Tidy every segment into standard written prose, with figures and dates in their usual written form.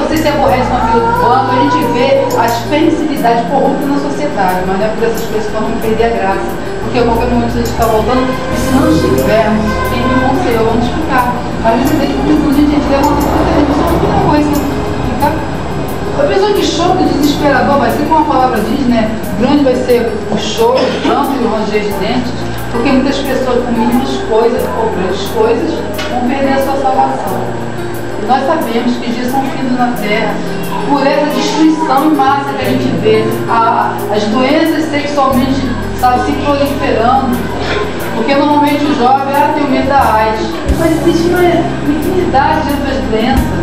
Você se aborrece com a fila do banco, a gente vê as permissividades corruptas na sociedade, mas não é por essas coisas que vamos perder a graça. Porque a qualquer momento a gente está voltando, e se não estivermos, quem me bom ser eu, vamos explicar. Às vezes eu deixo pensando, gente, a gente leva uma televisão, uma coisa. A pessoa que chora, desesperador, vai ser como a palavra diz, né? Grande vai ser o choro, o pranto e o ranger de dentes, porque muitas pessoas com mínimas coisas ou grandes coisas vão perder a sua salvação. E nós sabemos que os dias são findos na terra, por essa destruição em massa que a gente vê, as doenças sexualmente, sabe, se proliferando, porque normalmente o jovem tem o medo da AIDS, mas existe uma infinidade de outras doenças.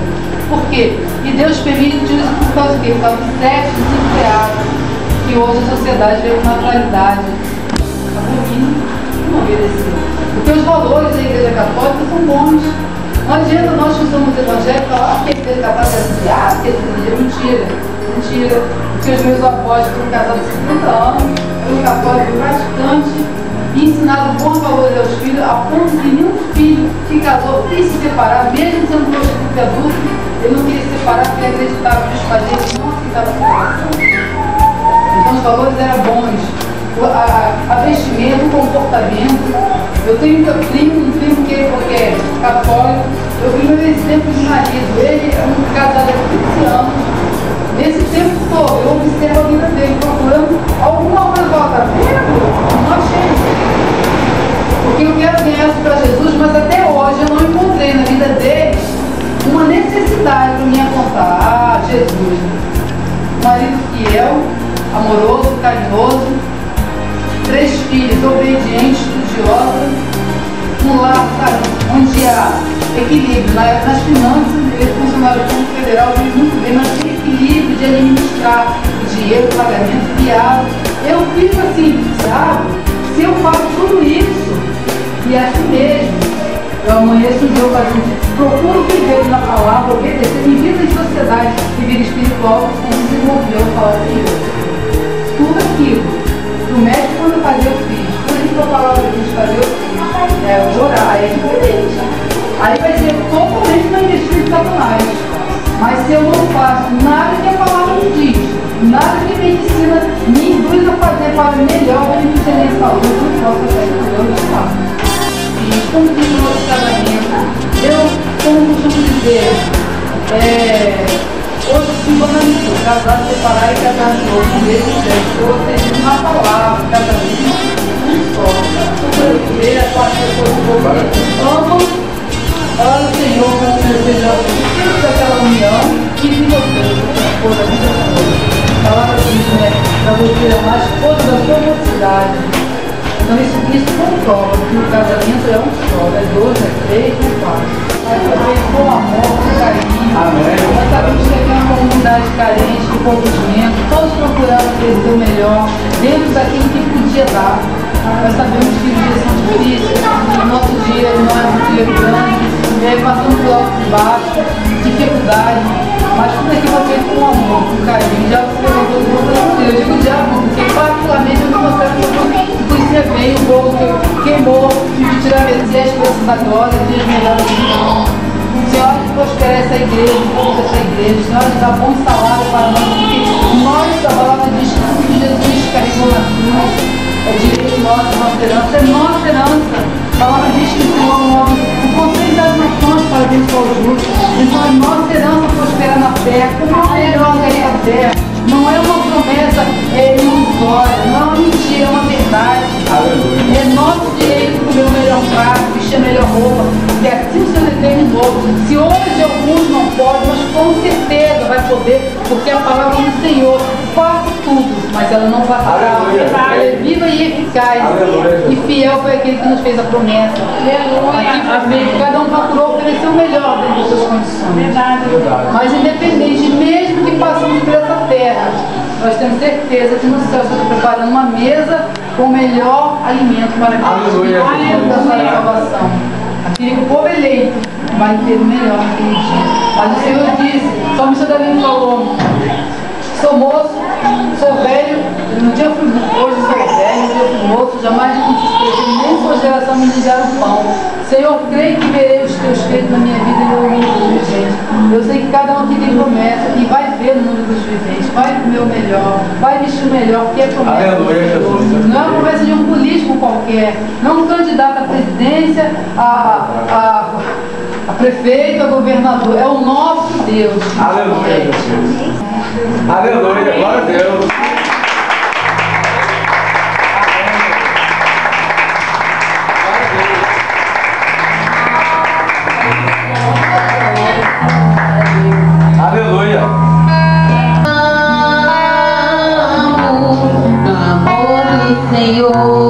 Por quê? E Deus permite isso por causa do quê? Por causa do sexo desenfreado, que hoje a sociedade vê com naturalidade. Não obedeceu. Porque os valores da Igreja Católica são bons. Não adianta nós que somos evangélicos falar que a Igreja Católica é que é mentira. Mentira. Porque os meus avós foram casados há 50 anos, eu católico praticante, e ensinado bons valores aos filhos, a ponto de nenhum filho que casou quis se separar, mesmo sendo prostituto adulto. Ele não queria se separar porque acreditava que os pais dele não aceitavam a separação. Então os valores eram bons. A vestimenta, o comportamento. Eu tenho um primo que é católico. Eu vi meu exemplo de marido. Ele é um casado há 15 anos. Nesse tempo todo, eu observo a vida dele, procurando alguma coisa. Tá vendo? Não achei. Porque eu quero ganhar isso para Jesus, mas até hoje eu não encontrei na vida dele uma necessidade para me apontar. Jesus, um marido fiel, amoroso, carinhoso, 3 filhos, obediente, estudiosa, um lar, sabe, onde há equilíbrio. Nas finanças, ele é funcionário público federal, vive muito bem, mas tem equilíbrio de administrar o dinheiro, o pagamento, viável. Eu fico assim, sabe, se eu faço tudo isso, e é assim mesmo, eu amanheço um dia fazendo, procuro viver na palavra, obedecer, em vida em sociedade e vida espiritual, como desenvolveu a palavra de Deus. Tudo aquilo que o médico quando fazer eu fiz, tudo aquilo que a palavra diz fazer eu fiz, orar, é diferente. Aí vai ser totalmente na investida de Satanás. Mas se eu não faço nada que a palavra me diz, nada que a medicina me induz a fazer para melhor beneficiar a minha saúde, eu não posso fazer o que eu não faço. Como diz o nosso casamento, eu, como costumo dizer, hoje se banalizou, casar, separar e casar de novo, com mesmo sexo, ou seja, uma palavra, casamento, um só. A primeira, a quarta pessoa do povo amam, ora o Senhor, como o Senhor seja o espírito daquela união, que viva Deus, a esposa, a vida toda. A palavra diz, né, para você amar a esposa da sua mocidade. Então isso comprova que o casamento é um só, é 2, é 3, é 4. Mas também com amor, com carinho. Amém. Nós sabemos que aqui é uma comunidade carente de conhecimento, todos procurando crescer o melhor, dentro daquilo que podia dar. Nós sabemos que os dias são difíceis, o nosso dia não é um dia grande, passando por alto e baixo, dificuldade, mas tudo aqui vai ser com amor, com carinho. Já se levantou do mundo, eu digo diabo, porque particularmente eu me considero que conhecia bem o povo que queimou, de tirar a esperança da glória, dias melhores do mundo. Senhor, prospere essa igreja, o povo dessa igreja, Senhor, dá bom salário para nós, porque nós, a palavra diz que Jesus carregou na cruz, é direito nosso, nossa herança, é nossa herança. A palavra diz que o Senhor move o conselho das nações para abençoar os justos. Então a nossa herança prospera na terra, como melhor ganhar a terra. Não é uma promessa ilusória, não é uma mentira, é uma verdade. Aleluia. É nosso direito comer o melhor prato, vestir a melhor roupa, porque assim o Senhor determinou. Se hoje alguns não podem, mas com certeza vai poder, porque a palavra do Senhor faça tudo, mas ela não passará. Ela é viva e eficaz. Aleluia. E fiel foi aquele que nos fez a promessa. Aleluia. Cada um procurou oferecer o melhor dentro das suas condições. Verdade. Mas independente, mesmo que passemos por essa terra, nós temos certeza que no céu está preparando uma mesa com o melhor alimento para aqueles da sua salvação. Aquele que o povo eleito vai ter o melhor naquele dia. Mas o Senhor disse, o salmista Davi falou, sou moço, sou velho, um dia eu fui, hoje sou velho, um dia eu fui moço, jamais me esqueci, nem sua geração me ligar o pão. Senhor, creio que verei os teus feitos na minha vida Eu sei que cada um aqui tem promessa e vai ver no mundo dos viventes, vai comer o melhor, vai vestir o melhor, porque é promessa do Senhor. Não é uma promessa de um político qualquer, não é um candidato à presidência, a prefeito, a governador, é o nosso Deus. Aleluia, Jesus. Aleluia, glória a Deus. Aleluia. Amor do Senhor.